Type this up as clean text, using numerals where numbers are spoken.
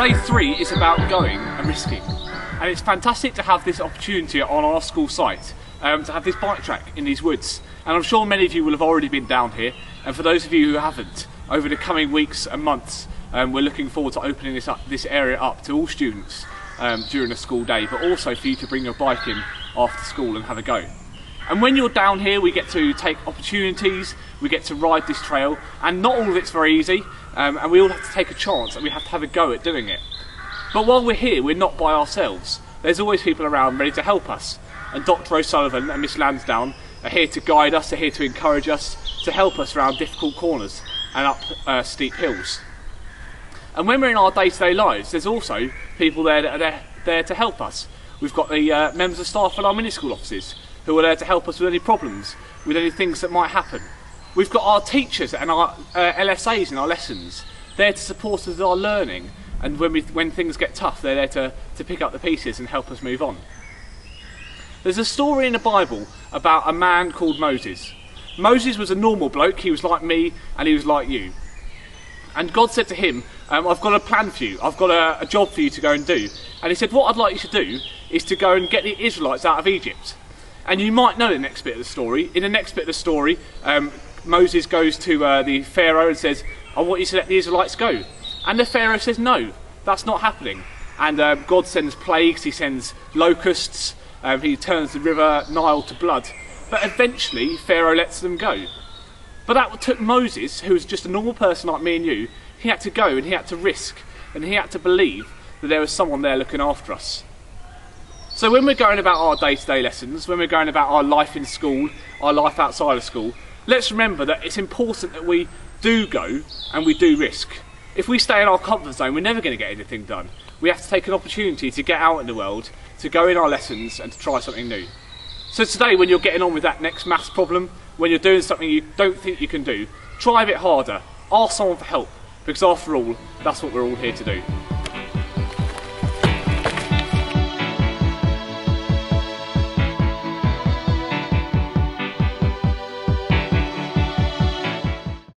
Day 3 is about going and risking, and it's fantastic to have this opportunity on our school site to have this bike track in these woods. And I'm sure many of you will have already been down here, and for those of you who haven't, over the coming weeks and months we're looking forward to opening this area up to all students during a school day, but also for you to bring your bike in after school and have a go. And when you're down here, we get to take opportunities, we get to ride this trail, and not all of it's very easy, and we all have to take a chance and we have to have a go at doing it. But while we're here, we're not by ourselves. There's always people around ready to help us, and Dr. O'Sullivan and Miss Lansdowne are here to guide us, are here to encourage us, to help us around difficult corners and up steep hills. And when we're in our day-to-day lives, there's also people there that are there to help us. We've got the members of staff at our mini-school offices who are there to help us with any problems, with any things that might happen. We've got our teachers and our LSAs in our lessons, there to support us with our learning, and when things get tough, they're there to pick up the pieces and help us move on. There's a story in the Bible about a man called Moses. Moses was a normal bloke, he was like me and he was like you. And God said to him, I've got a plan for you, I've got a job for you to go and do. And he said, what I'd like you to do is to go and get the Israelites out of Egypt. And you might know the next bit of the story. In the next bit of the story, Moses goes to the Pharaoh and says, I want you to let the Israelites go. And the Pharaoh says, no, that's not happening. And God sends plagues, he sends locusts, he turns the river Nile to blood. But eventually, Pharaoh lets them go. But that took Moses, who was just a normal person like me and you, he had to go and he had to risk, and he had to believe that there was someone there looking after us. So when we're going about our day-to-day lessons, when we're going about our life in school, our life outside of school, let's remember that it's important that we do go and we do risk. If we stay in our comfort zone, we're never going to get anything done. We have to take an opportunity to get out in the world, to go in our lessons and to try something new. So today, when you're getting on with that next maths problem, when you're doing something you don't think you can do, try a bit harder, ask someone for help, because after all, that's what we're all here to do.